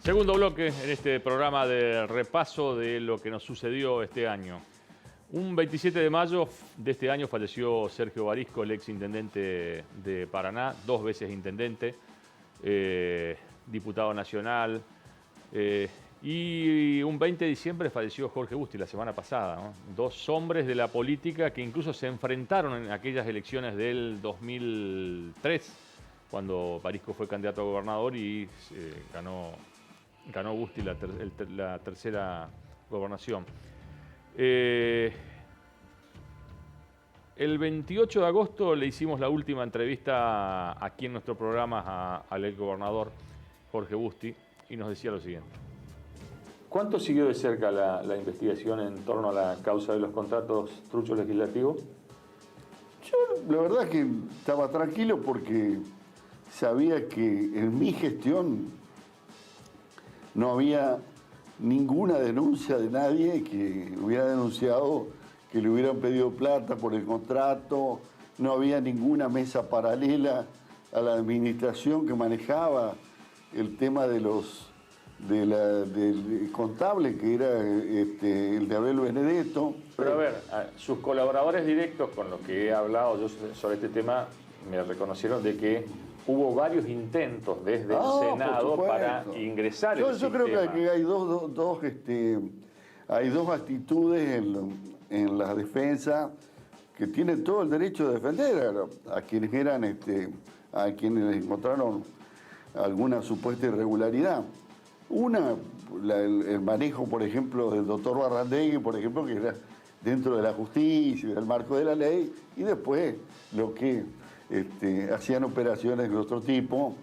Segundo bloque en este programa de repaso de lo que nos sucedió este año. Un 27 de mayo de este año falleció Sergio Barisco, el ex intendente de Paraná, 2 veces intendente, diputado nacional. Y un 20 de diciembre falleció Jorge Busti, la semana pasada, ¿no? 2 hombres de la política que incluso se enfrentaron en aquellas elecciones del 2003, cuando Barisco fue candidato a gobernador y ganó Busti la tercera gobernación. El 28 de agosto le hicimos la última entrevista aquí en nuestro programa al ex gobernador Jorge Busti y nos decía lo siguiente. ¿Cuánto siguió de cerca la investigación en torno a la causa de los contratos truchos legislativos? Yo la verdad que estaba tranquilo porque sabía que en mi gestión no había ninguna denuncia de nadie que hubiera denunciado que le hubieran pedido plata por el contrato, no había ninguna mesa paralela a la administración que manejaba el tema del contable, que era el de Abel Benedetto. Pero a ver, sus colaboradores directos con los que he hablado yo sobre este tema me reconocieron de que hubo varios intentos desde el Senado para ingresar el sistema. Yo creo que hay dos actitudes en la defensa que tienen todo el derecho de defender a quienes a quienes encontraron alguna supuesta irregularidad. Una, el manejo, por ejemplo, del doctor Barrandegui, por ejemplo, que era dentro de la justicia y del marco de la ley, y después lo que hacían operaciones de otro tipo,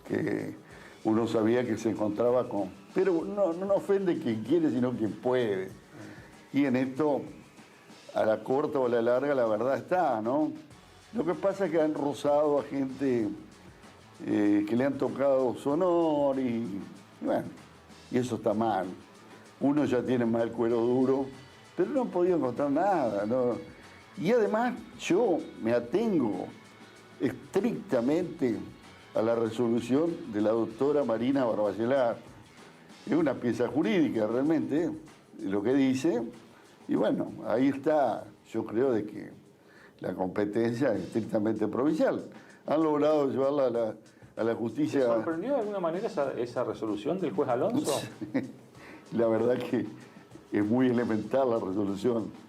que uno sabía que se encontraba con... Pero no ofende quien quiere, sino quien puede. Y en esto, a la corta o a la larga, la verdad está, ¿no? Lo que pasa es que han rozado a gente que le han tocado su honor y eso está mal. Uno ya tiene más el cuero duro, pero no han podido encontrar nada, ¿no? Y además yo me atengo estrictamente a la resolución de la doctora Marina Barbachelar. Es una pieza jurídica realmente, lo que dice, y bueno, ahí está, yo creo de que la competencia es estrictamente provincial. Han logrado llevarla a la justicia. ¿Te sorprendió de alguna manera esa resolución del juez Alonso? La verdad que es muy elemental la resolución.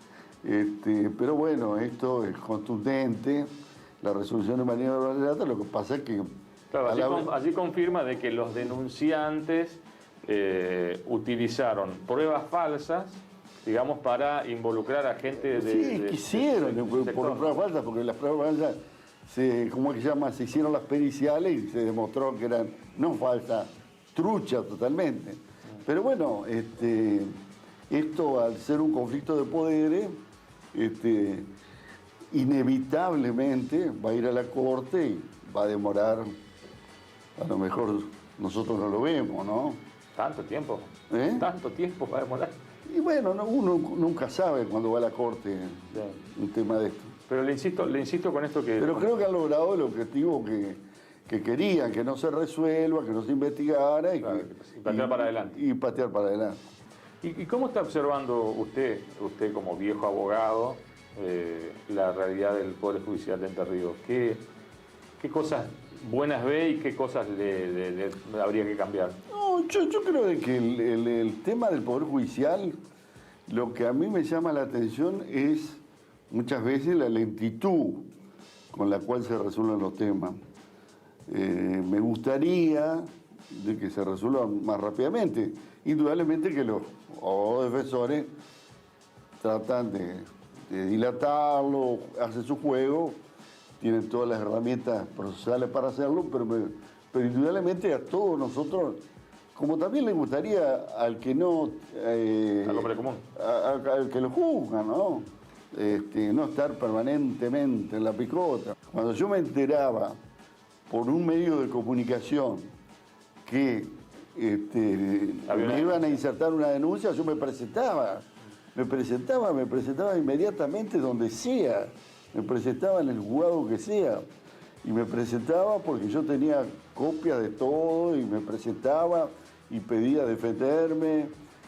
Pero bueno, esto es contundente. La resolución de Marina Barbachelar, lo que pasa es que... Claro, allí confirma de que los denunciantes utilizaron pruebas falsas, digamos, para involucrar a gente quisieron por pruebas falsas, porque las pruebas falsas, se hicieron las periciales y se demostró que eran no falsas, truchas totalmente. Pero bueno, esto al ser un conflicto de poderes, inevitablemente va a ir a la corte y va a demorar, a lo mejor nosotros no lo vemos, ¿no? ¿Tanto tiempo? ¿Tanto tiempo va a demorar? Y bueno, uno nunca sabe cuando va a la corte un tema de esto. Pero le insisto con esto que... Pero creo que han logrado el objetivo que querían, que no se resuelva, que no se investigara y patear para adelante. Y patear para adelante. ¿Y cómo está observando usted como viejo abogado, la realidad del Poder Judicial de Entre Ríos? ¿Qué cosas buenas ve y qué cosas le habría que cambiar? No, yo creo de que el tema del Poder Judicial, lo que a mí me llama la atención es muchas veces la lentitud con la cual se resuelven los temas. Me gustaría de que se resuelvan más rápidamente. Indudablemente que los defensores tratan de dilatarlo, hacen su juego, tienen todas las herramientas procesales para hacerlo, pero indudablemente a todos nosotros, como también le gustaría al que no... al hombre común. Al que lo juzga, ¿no? No estar permanentemente en la picota. Cuando yo me enteraba por un medio de comunicación que me iban a insertar una denuncia, yo me presentaba inmediatamente donde sea, me presentaba en el juzgado que sea. y me presentaba porque yo tenía copias de todo y me presentaba y pedía defenderme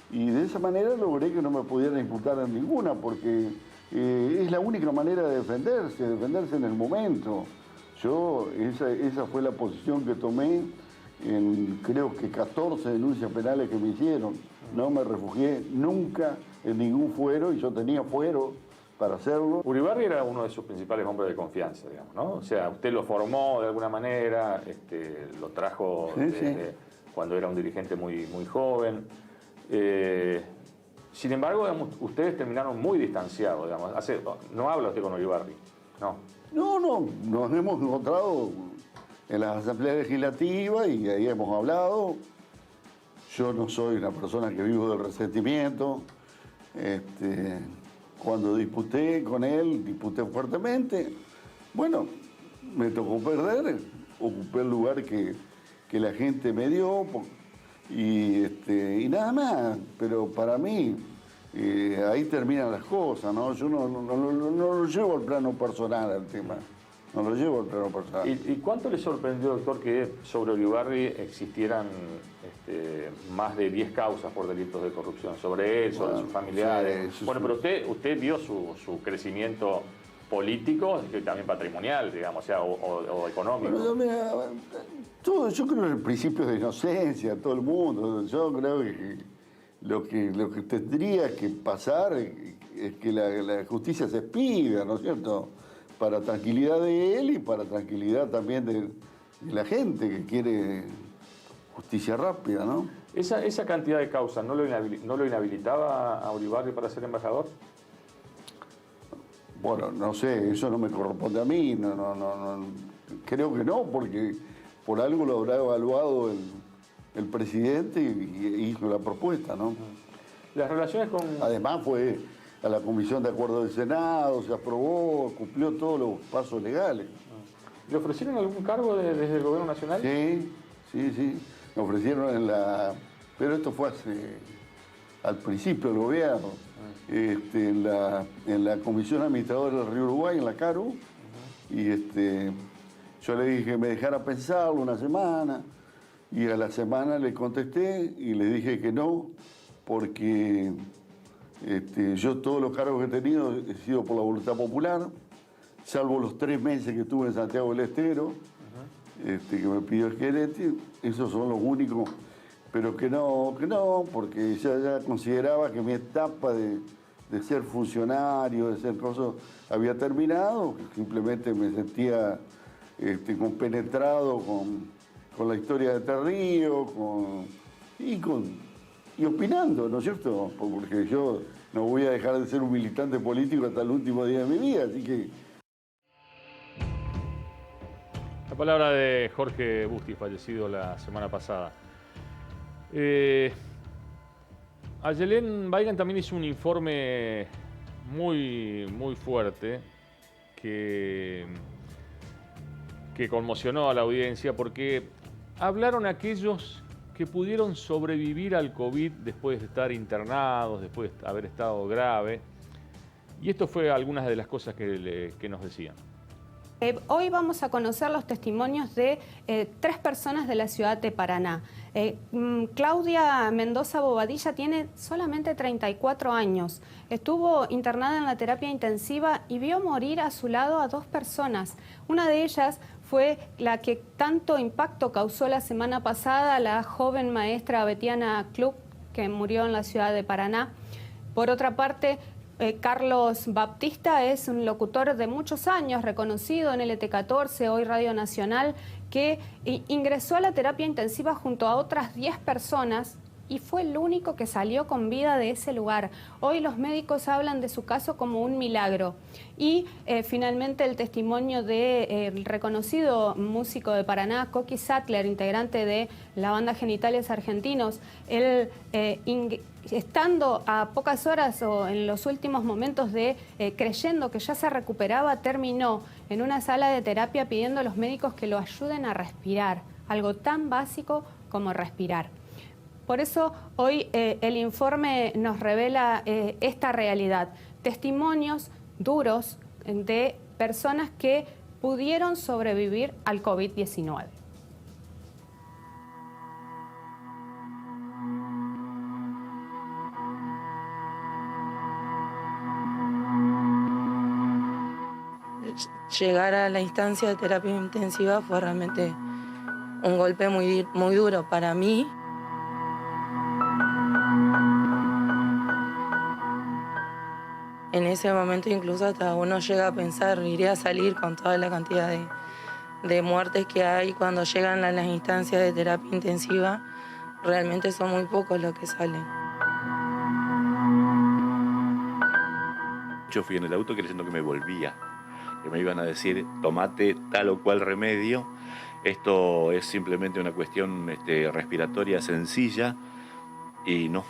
y de esa manera logré que no me pudieran imputar en ninguna porque es la única manera de defenderse en el momento. Esa fue la posición que tomé en creo que 14 denuncias penales que me hicieron. No me refugié nunca en ningún fuero y yo tenía fuero para hacerlo. Uribarri era uno de sus principales hombres de confianza, digamos, ¿no? O sea, usted lo formó de alguna manera, lo trajo desde cuando era un dirigente muy joven. Sin embargo, digamos, ustedes terminaron muy distanciados, digamos. No habla usted con Uribarri, ¿no? No, nos hemos encontrado en las asambleas legislativas y ahí hemos hablado. Yo no soy una persona que vivo del resentimiento. Cuando disputé con él, disputé fuertemente. Bueno, me tocó perder, ocupé el lugar que la gente me dio y nada más. Pero para mí, ahí terminan las cosas, ¿no? Yo no lo llevo al plano personal al tema. No lo llevo al plano personal. ¿Y cuánto le sorprendió, doctor, que sobre Uribarri existieran más de 10 causas por delitos de corrupción? Sobre él, sobre sus familiares. Sí, bueno, pero usted vio su crecimiento político y también patrimonial, digamos, o económico. Bueno, mira, yo creo en el principio de inocencia, todo el mundo. Yo creo que lo que tendría que pasar es que la justicia se expida, ¿no es cierto?, para tranquilidad de él y para tranquilidad también de la gente que quiere justicia rápida, ¿no? ¿Esa cantidad de causas no lo inhabilitaba a Uribarri para ser embajador? Bueno, no sé, eso no me corresponde a mí, creo que no, porque por algo lo habrá evaluado el presidente y hizo la propuesta, ¿no? Las relaciones con... Además fue a la Comisión de Acuerdo del Senado, se aprobó, cumplió todos los pasos legales. ¿Le ofrecieron algún cargo desde el Gobierno Nacional? Sí. Me ofrecieron pero esto fue al principio del gobierno, en la Comisión Administradora del Río Uruguay, en la CARU, y yo le dije que me dejara pensarlo una semana, y a la semana le contesté y le dije que no, porque yo todos los cargos que he tenido he sido por la voluntad popular, salvo los 3 meses que estuve en Santiago del Estero, que me pidió el gerente, esos son los únicos, pero que no, porque ya consideraba que mi etapa de ser funcionario, de ser cosas, había terminado, simplemente me sentía compenetrado con la historia de Entre Ríos, y opinando, ¿no es cierto? Porque yo no voy a dejar de ser un militante político hasta el último día de mi vida, así que... La palabra de Jorge Busti, fallecido la semana pasada. Ayelén Weigand también hizo un informe muy fuerte que conmocionó a la audiencia porque hablaron aquellos que pudieron sobrevivir al COVID después de estar internados, después de haber estado grave. Y esto fue algunas de las cosas que nos decían. Hoy vamos a conocer los testimonios de 3 personas de la ciudad de Paraná. Claudia Mendoza Bobadilla tiene solamente 34 años. Estuvo internada en la terapia intensiva y vio morir a su lado a 2 personas. Una de ellas fue la que tanto impacto causó la semana pasada, la joven maestra Betiana Klug, que murió en la ciudad de Paraná. Por otra parte, Carlos Baptista es un locutor de muchos años, reconocido en LT14, hoy Radio Nacional, que ingresó a la terapia intensiva junto a otras 10 personas y fue el único que salió con vida de ese lugar. Hoy los médicos hablan de su caso como un milagro. Y finalmente el testimonio del reconocido músico de Paraná, Coqui Sattler, integrante de la banda Genitales Argentinos. Él, estando a pocas horas o en los últimos momentos de creyendo que ya se recuperaba, terminó en una sala de terapia pidiendo a los médicos que lo ayuden a respirar, algo tan básico como respirar. Por eso hoy el informe nos revela esta realidad, testimonios duros de personas que pudieron sobrevivir al COVID-19. Llegar a la instancia de terapia intensiva fue realmente un golpe muy duro para mí. En ese momento incluso hasta uno llega a pensar, iré a salir con toda la cantidad de muertes que hay cuando llegan a las instancias de terapia intensiva. Realmente son muy pocos los que salen. Yo fui en el auto creyendo que me volvía, que me iban a decir, tomate tal o cual remedio, esto es simplemente una cuestión respiratoria sencilla, y no,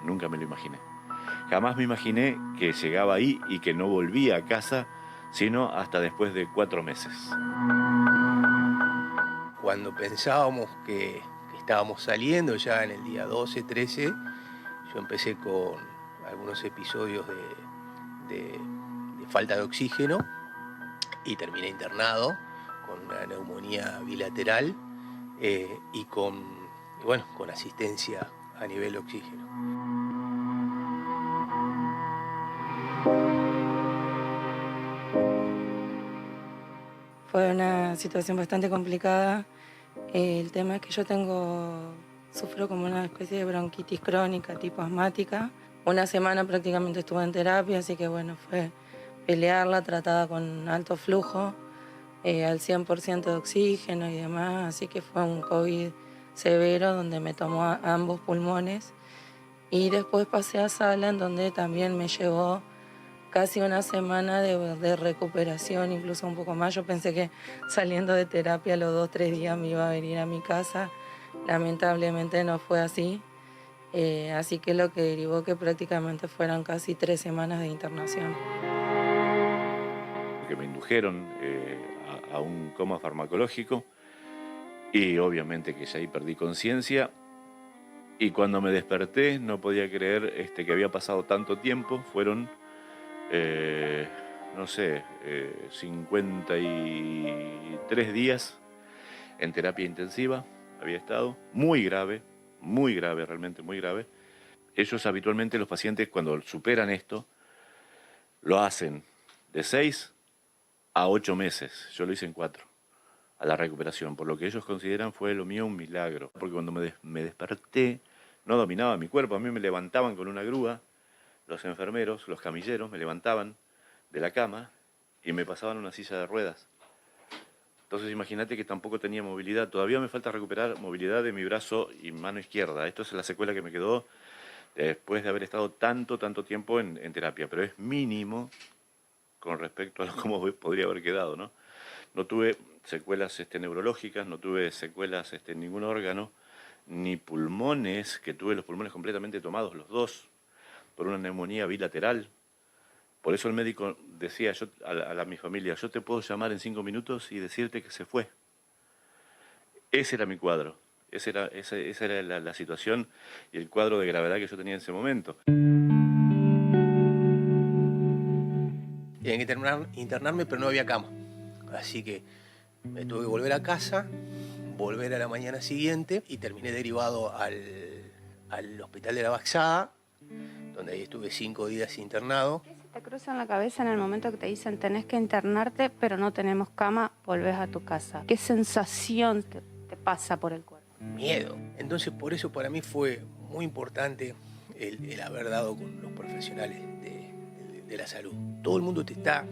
nunca me lo imaginé. Jamás me imaginé que llegaba ahí y que no volvía a casa, sino hasta después de 4 meses. Cuando pensábamos que estábamos saliendo ya en el día 12, 13, yo empecé con algunos episodios de falta de oxígeno y terminé internado con una neumonía bilateral y con asistencia a nivel de oxígeno. Fue una situación bastante complicada. El tema es que yo sufro como una especie de bronquitis crónica, tipo asmática. Una semana prácticamente estuve en terapia, así que bueno, fue pelearla, tratada con alto flujo, al 100% de oxígeno y demás, así que fue un COVID severo donde me tomó ambos pulmones. Y después pasé a sala, en donde también me llevó casi una semana de recuperación, incluso un poco más. Yo pensé que saliendo de terapia los 2 o 3 días me iba a venir a mi casa. Lamentablemente no fue así. Así que lo que derivó que prácticamente fueron casi 3 semanas de internación. Que me indujeron a un coma farmacológico y obviamente que ya ahí perdí conciencia. Y cuando me desperté no podía creer que había pasado tanto tiempo. Fueron 53 días en terapia intensiva había estado, muy grave, realmente muy grave. Ellos habitualmente, los pacientes, cuando superan esto, lo hacen de 6 a 8 meses. Yo lo hice en 4, a la recuperación, por lo que ellos consideran fue lo mío un milagro. Porque cuando me desperté, no dominaba mi cuerpo, a mí me levantaban con una grúa, los enfermeros, los camilleros, me levantaban de la cama y me pasaban una silla de ruedas. Entonces imagínate que tampoco tenía movilidad. Todavía me falta recuperar movilidad de mi brazo y mano izquierda. Esto es la secuela que me quedó después de haber estado tanto tiempo en terapia. Pero es mínimo con respecto a cómo podría haber quedado, ¿no? No tuve secuelas neurológicas, no tuve secuelas en ningún órgano, ni pulmones, que tuve los pulmones completamente tomados, los 2, por una neumonía bilateral. Por eso el médico decía a mi familia, yo te puedo llamar en 5 minutos y decirte que se fue. Ese era mi cuadro, esa era la situación y el cuadro de gravedad que yo tenía en ese momento. Tenía que internarme, pero no había cama. Así que me tuve que volver a casa, volver a la mañana siguiente y terminé derivado al hospital de la Baxada, donde ahí estuve 5 días internado. ¿Qué se te cruza en la cabeza en el momento que te dicen tenés que internarte, pero no tenemos cama, volvés a tu casa? ¿Qué sensación te pasa por el cuerpo? Miedo. Entonces por eso para mí fue muy importante el haber dado con los profesionales de la salud. Todo el mundo te está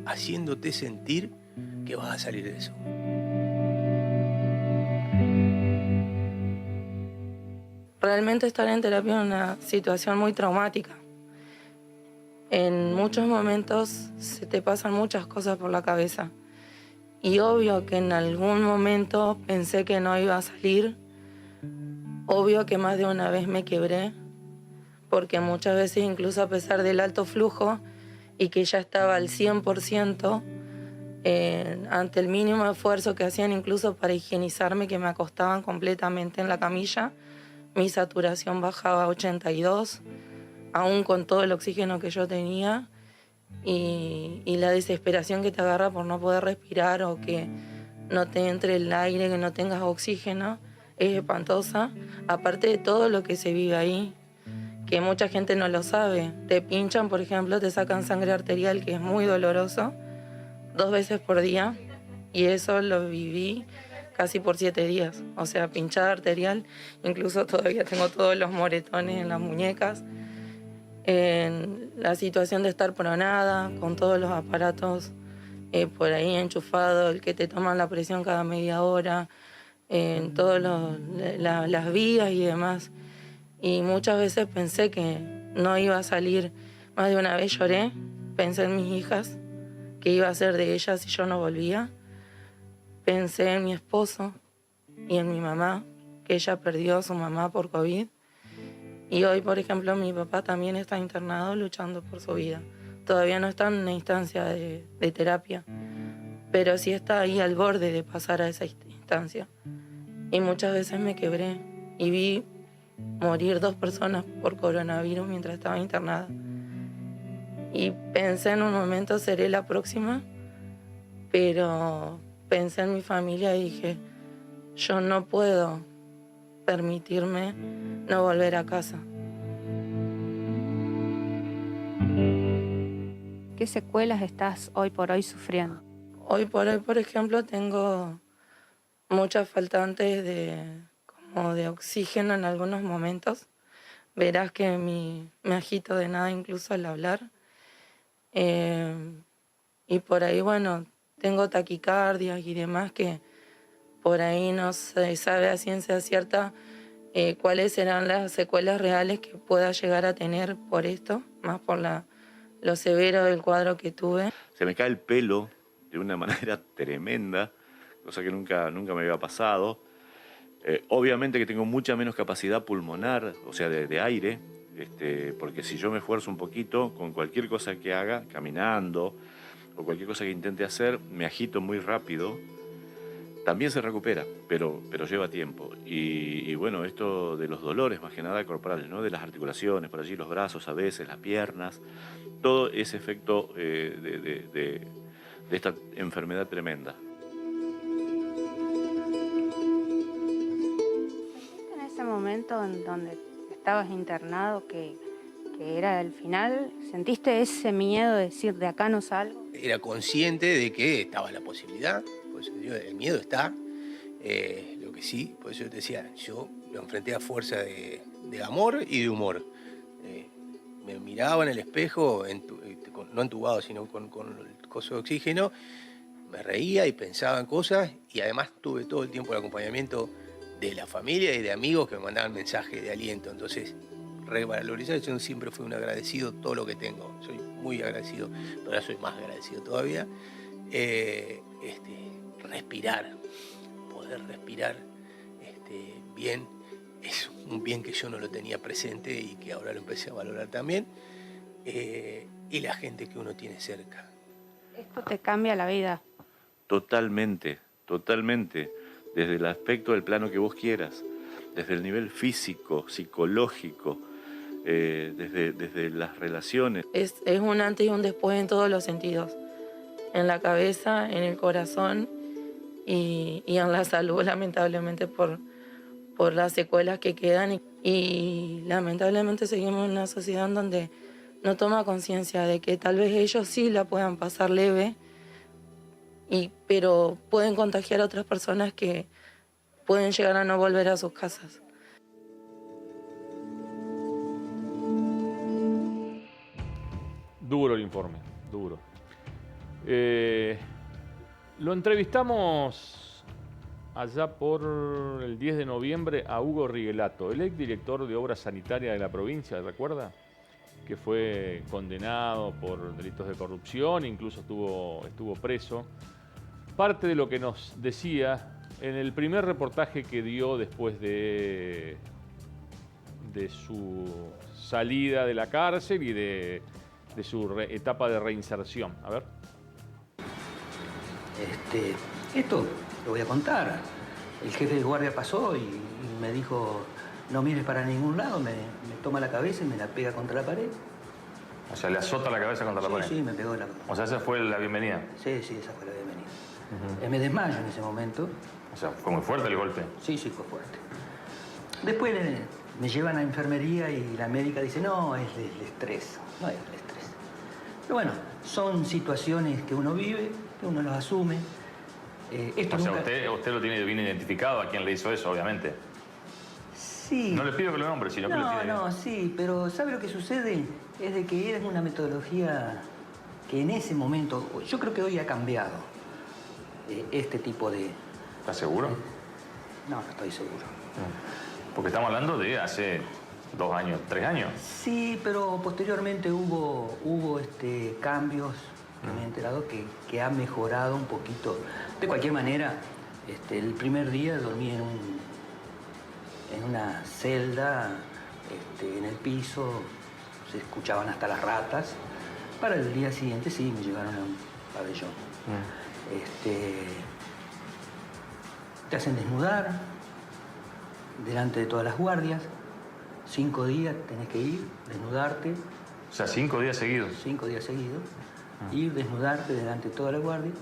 haciéndote sentir que vas a salir de eso. Realmente estar en terapia es una situación muy traumática. En muchos momentos se te pasan muchas cosas por la cabeza. Y obvio que en algún momento pensé que no iba a salir. Obvio que más de una vez me quebré. Porque muchas veces, incluso a pesar del alto flujo y que ya estaba al 100%, ante el mínimo esfuerzo que hacían incluso para higienizarme, que me acostaban completamente en la camilla, mi saturación bajaba a 82, aún con todo el oxígeno que yo tenía, y la desesperación que te agarra por no poder respirar o que no te entre el aire, que no tengas oxígeno, es espantosa. Aparte de todo lo que se vive ahí, que mucha gente no lo sabe. Te pinchan, por ejemplo, te sacan sangre arterial, que es muy doloroso, 2 veces por día, y eso lo viví casi por 7 días. O sea, pinchada arterial, incluso todavía tengo todos los moretones en las muñecas. En la situación de estar pronada, con todos los aparatos por ahí enchufados, el que te toman la presión cada media hora, en todas las vías y demás. Y muchas veces pensé que no iba a salir. Más de una vez lloré, pensé en mis hijas, qué iba a ser de ellas si yo no volvía. Pensé en mi esposo y en mi mamá, que ella perdió a su mamá por COVID. Y hoy, por ejemplo, mi papá también está internado luchando por su vida. Todavía no está en una instancia de terapia, pero sí está ahí al borde de pasar a esa instancia. Y muchas veces me quebré y vi morir 2 personas por coronavirus mientras estaba internada. Y pensé en un momento, seré la próxima, pero pensé en mi familia y dije, yo no puedo permitirme no volver a casa. ¿Qué secuelas estás hoy por hoy sufriendo? Hoy por hoy, por ejemplo, tengo muchas faltantes de oxígeno en algunos momentos. Verás que me agito de nada incluso al hablar. Y por ahí, bueno, tengo taquicardias y demás que por ahí no se sabe a ciencia cierta cuáles serán las secuelas reales que pueda llegar a tener por esto, más por lo severo del cuadro que tuve. Se me cae el pelo de una manera tremenda, cosa que nunca me había pasado. Obviamente que tengo mucha menos capacidad pulmonar, o sea, de aire, porque si yo me esfuerzo un poquito con cualquier cosa que haga, caminando o cualquier cosa que intente hacer, me agito muy rápido. También se recupera, pero lleva tiempo. Y bueno, esto de los dolores, más que nada corporales, ¿no? De las articulaciones, por allí los brazos a veces, las piernas, todo ese efecto de esta enfermedad tremenda. En ese momento en donde estabas internado, que era el final, ¿sentiste ese miedo de decir, de acá no salgo? Era consciente de que estaba la posibilidad, pues el miedo está. Lo que sí, por eso yo te decía, yo lo enfrenté a fuerza de amor y de humor. Me miraba en el espejo, no entubado, sino con el coso de oxígeno, me reía y pensaba en cosas, y además tuve todo el tiempo el acompañamiento de la familia y de amigos que me mandaban mensajes de aliento. Entonces, revalorizar, yo siempre fui un agradecido todo lo que tengo. Soy muy agradecido, pero ahora soy más agradecido todavía. Respirar, poder respirar bien, es un bien que yo no lo tenía presente y que ahora lo empecé a valorar también. Y la gente que uno tiene cerca. Esto te cambia la vida. Totalmente, totalmente. Desde el aspecto del plano que vos quieras, desde el nivel físico, psicológico, desde las relaciones. Es un antes y un después en todos los sentidos. En la cabeza, en el corazón y en la salud, lamentablemente, por las secuelas que quedan. Y lamentablemente seguimos en una sociedad en donde no toma conciencia de que tal vez ellos sí la puedan pasar leve, pero pueden contagiar a otras personas que pueden llegar a no volver a sus casas. Duro el informe, duro. Lo entrevistamos allá por el 10 de noviembre a Hugo Rigelato, el exdirector de Obras Sanitarias de la provincia, ¿recuerda? Que fue condenado por delitos de corrupción, incluso estuvo preso. Parte de lo que nos decía en el primer reportaje que dio después de su salida de la cárcel y de su etapa de reinserción. A ver. Esto lo voy a contar. El jefe de guardia pasó y me dijo, no mires para ningún lado, me toma la cabeza y me la pega contra la pared. O sea, le azota la cabeza contra la pared. Sí, me pegó la... O sea, esa fue la bienvenida. Sí, esa fue la bienvenida. Me desmayo en ese momento. O sea, fue muy fuerte el golpe. Sí, fue fuerte. Después me llevan a enfermería y la médica dice, no, es el estrés. No es el estrés. Pero bueno, son situaciones que uno vive, que uno los asume. O sea, usted lo tiene bien identificado a quien le hizo eso, obviamente. Sí. No le pido que lo nombre, sino que lo tiene... No, sí, pero ¿sabe lo que sucede? Es de que es una metodología que en ese momento, yo creo que hoy ha cambiado este tipo de... ¿Estás seguro? No estoy seguro. Porque estamos hablando de hace 2 años, 3 años. Sí, pero posteriormente hubo cambios que me he enterado que ha mejorado un poquito. De cualquier manera, el primer día dormí en una celda, en el piso, se escuchaban hasta las ratas. Para el día siguiente sí, me llevaron a un pabellón. Te hacen desnudar delante de todas las guardias. 5 días tenés que ir, desnudarte. O sea, 5 días seguidos. 5 días seguidos. Ir, desnudarte delante de todas las guardias.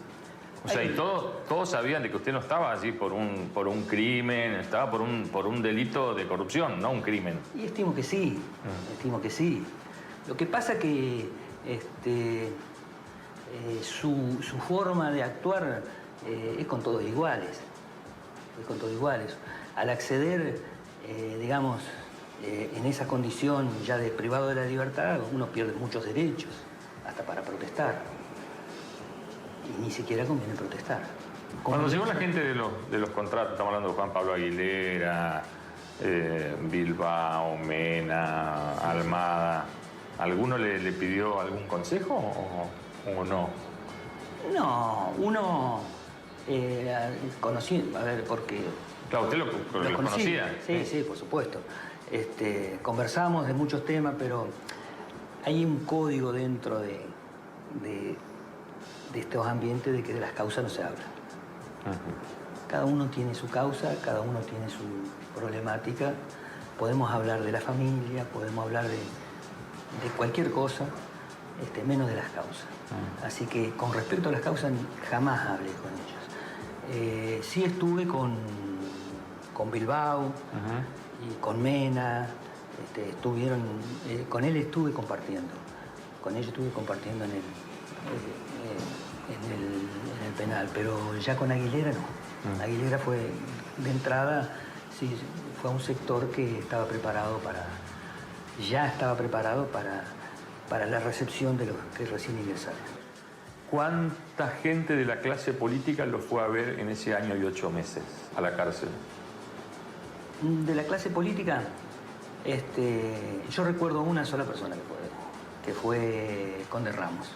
O sea, y todos sabían de que usted no estaba allí por un crimen, estaba por un delito de corrupción, no un crimen. Y estimo que sí, estimo que sí. Lo que pasa que su forma de actuar es con todos iguales. Es con todos iguales. Al acceder, digamos, en esa condición ya de privado de la libertad, uno pierde muchos derechos, hasta para protestar. Y ni siquiera conviene protestar. Cuando llegó la gente de los contratos, estamos hablando de Juan Pablo Aguilera, Bilbao, Mena, Almada, ¿alguno le pidió algún consejo o no? No, uno conocía, a ver, porque... Claro, ¿usted lo conocía? Sí, por supuesto. Conversamos de muchos temas, pero hay un código dentro de estos ambientes de que de las causas no se habla. Cada uno tiene su causa, cada uno tiene su problemática. Podemos hablar de la familia, podemos hablar de cualquier cosa, menos de las causas. Así que con respecto a las causas jamás hablé con ellos. Sí estuve con Bilbao y con Mena, con él estuve compartiendo. Con ellos estuve compartiendo en el penal, pero ya con Aguilera no. Aguilera fue, de entrada, sí, fue a un sector que estaba preparado ya estaba preparado para la recepción de los que recién ingresaron. ¿Cuánta gente de la clase política lo fue a ver en ese año y 8 meses a la cárcel? De la clase política, yo recuerdo una sola persona que fue Conde Ramos.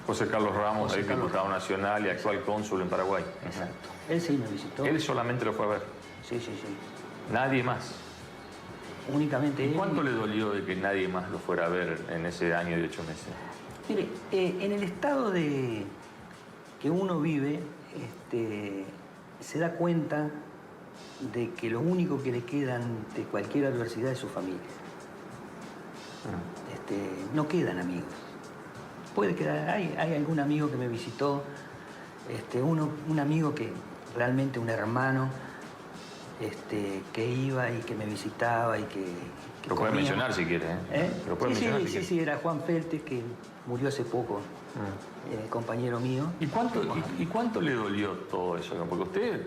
José Carlos Ramos, ex diputado nacional y actual cónsul en Paraguay. Exacto. Él sí me visitó. ¿Él solamente lo fue a ver? Sí. ¿Nadie más? Únicamente él. ¿Cuánto le dolió de que nadie más lo fuera a ver en ese año y 8 meses? Mire, en el estado que uno vive, se da cuenta de que lo único que le queda ante cualquier adversidad es su familia. No quedan amigos. Puede quedar, hay algún amigo que me visitó, un amigo que realmente un hermano, que iba y que me visitaba y que lo puede mencionar si quiere, ¿eh? Lo puede mencionar si quiere. Sí, era Juan Felte, que murió hace poco, compañero mío. ¿Y cuánto le dolió todo eso? Porque usted,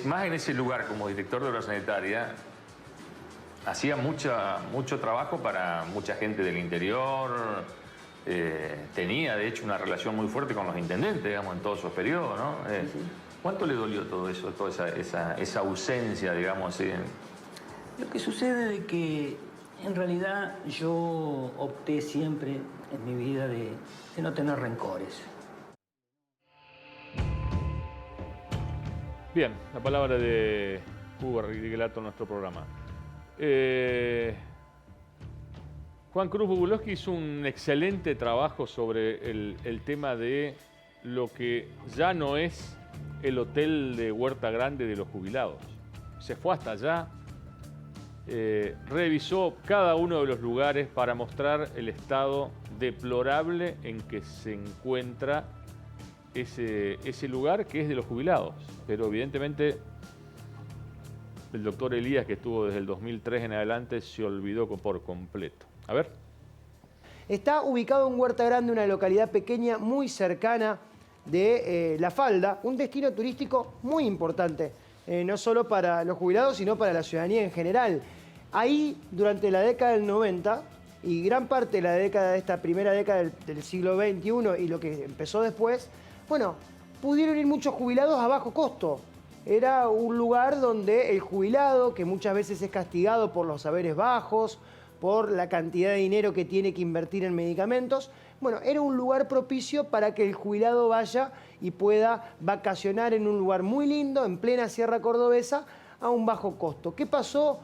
más en ese lugar como director de obra sanitaria, hacía mucho trabajo para mucha gente del interior, tenía de hecho una relación muy fuerte con los intendentes, digamos, en todo su periodo, ¿no? Sí. ¿Cuánto le dolió todo eso, toda esa ausencia, digamos así? Lo que sucede es que en realidad yo opté siempre en mi vida de no tener rencores. Bien, la palabra de Hugo Rigelato en nuestro programa. Juan Cruz Bogulowski hizo un excelente trabajo sobre el tema de lo que ya no es el hotel de Huerta Grande de los jubilados. Se fue hasta allá revisó cada uno de los lugares para mostrar el estado deplorable en que se encuentra ese lugar que es de los jubilados. Pero evidentemente el doctor Elías, que estuvo desde el 2003 en adelante, se olvidó por completo. A ver. Está ubicado en Huerta Grande, una localidad pequeña muy cercana de La Falda, un destino turístico muy importante, no solo para los jubilados, sino para la ciudadanía en general. Ahí, durante la década del 90 y gran parte de esta primera década del siglo XXI y lo que empezó después, bueno, pudieron ir muchos jubilados a bajo costo. Era un lugar donde el jubilado, que muchas veces es castigado por los saberes bajos, por la cantidad de dinero que tiene que invertir en medicamentos, bueno, era un lugar propicio para que el jubilado vaya y pueda vacacionar en un lugar muy lindo, en plena Sierra Cordobesa, a un bajo costo. ¿Qué pasó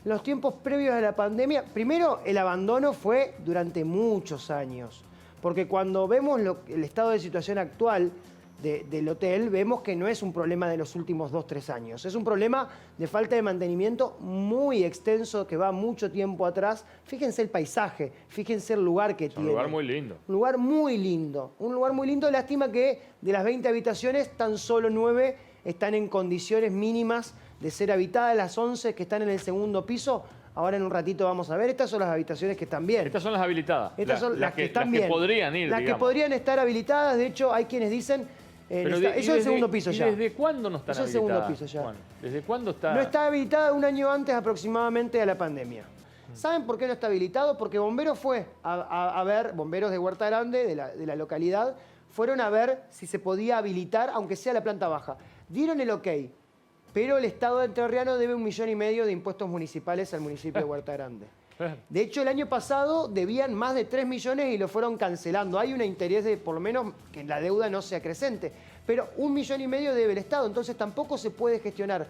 en los tiempos previos a la pandemia? Primero, el abandono fue durante muchos años, porque cuando vemos el estado de situación actual del hotel, vemos que no es un problema de los últimos 2-3 años. Es un problema de falta de mantenimiento muy extenso que va mucho tiempo atrás. Fíjense el paisaje, fíjense el lugar que tiene. Un lugar muy lindo. Un lugar muy lindo. Un lugar muy lindo. Lástima que de las 20 habitaciones, tan solo 9 están en condiciones mínimas de ser habitadas. Las 11 que están en el segundo piso, ahora en un ratito vamos a ver. Estas son las habitaciones que están bien. Estas son las habilitadas. Estas son las que están bien. Las que podrían ir, Las digamos. que podrían estar habilitadas. De hecho, hay quienes dicen... Pero eso es el segundo piso ya. ¿Desde cuándo no están Eso es el habilitadas? segundo piso ya. Juan, ¿desde cuándo está? No está habilitada un año antes aproximadamente de la pandemia. ¿Saben por qué no está habilitado? Porque Bomberos fue a ver, Bomberos de Huerta Grande, de la localidad, fueron a ver si se podía habilitar, aunque sea la planta baja. Dieron el ok, pero el Estado de Entrerriano debe 1,5 millones de impuestos municipales al municipio de Huerta Grande. De hecho, el año pasado debían más de 3 millones y lo fueron cancelando. Hay un interés de, por lo menos, que la deuda no sea creciente. Pero 1,5 millones debe el Estado, entonces tampoco se puede gestionar.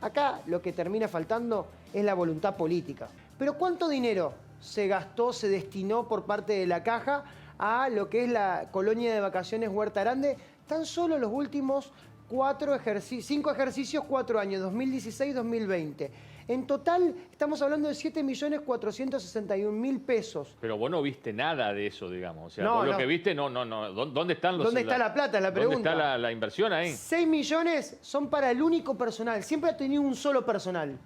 Acá lo que termina faltando es la voluntad política. Pero ¿cuánto dinero se gastó, se destinó por parte de la Caja a lo que es la colonia de vacaciones Huerta Grande? Tan solo los últimos 5 ejercicios, 4 años, 2016-2020. En total estamos hablando de 7.461.000 pesos. Pero vos no viste nada de eso, digamos. O sea, No, vos lo no. que viste, no. ¿Dónde están los... ¿Dónde está la plata? Es la pregunta. ¿Dónde está la inversión ahí? 6 millones son para el único personal. Siempre ha tenido un solo personal.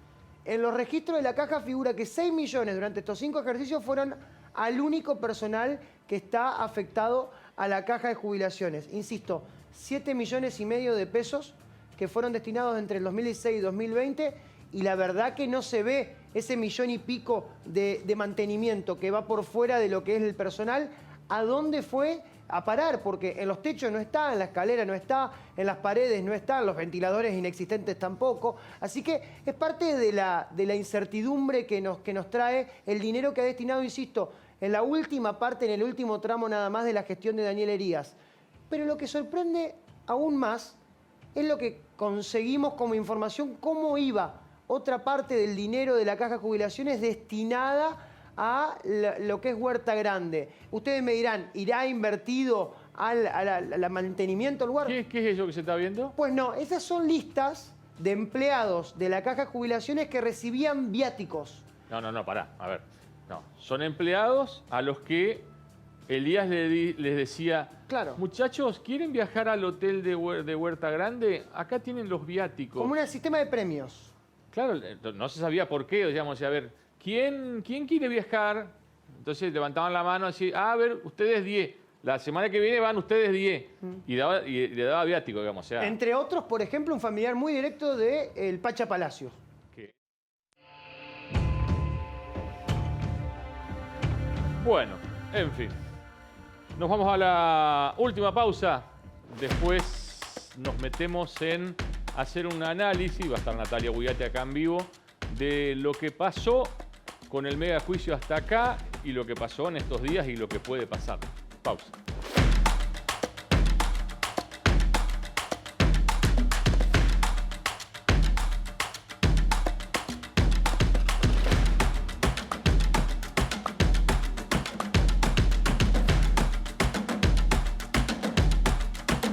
En los registros de la Caja figura que 6 millones durante estos 5 ejercicios fueron al único personal que está afectado a la Caja de Jubilaciones. Insisto, 7,5 millones de pesos que fueron destinados entre el 2016 y 2020, y la verdad que no se ve ese 1,5 millones de mantenimiento que va por fuera de lo que es el personal. ¿A dónde fue a parar? Porque en los techos no está, en la escalera no está, en las paredes no está, los ventiladores inexistentes tampoco. Así que es parte de la incertidumbre que nos trae el dinero que ha destinado, insisto, en la última parte, en el último tramo nada más de la gestión de Daniel Herías. Pero lo que sorprende aún más es lo que conseguimos como información, cómo iba otra parte del dinero de la Caja de Jubilaciones destinada a lo que es Huerta Grande. Ustedes me dirán, ¿irá invertido al mantenimiento del lugar? ¿Qué es eso que se está viendo? Pues no, esas son listas de empleados de la Caja de Jubilaciones que recibían viáticos. No, pará, a ver. No, son empleados a los que Elías les decía, Claro. muchachos, ¿quieren viajar al hotel de Huerta Grande? Acá tienen los viáticos. Como un sistema de premios. Claro, no se sabía por qué, digamos, a ver, ¿quién quiere viajar? Entonces levantaban la mano así, a ver, ustedes 10. La semana que viene van ustedes 10. Y le daba viático, digamos. O sea, Entre otros, por ejemplo, un familiar muy directo de el Pacha Palacios. Bueno, en fin. Nos vamos a la última pausa. Después nos metemos en hacer un análisis, va a estar Natalia Buyate acá en vivo, de lo que pasó con el mega juicio hasta acá y lo que pasó en estos días y lo que puede pasar. Pausa.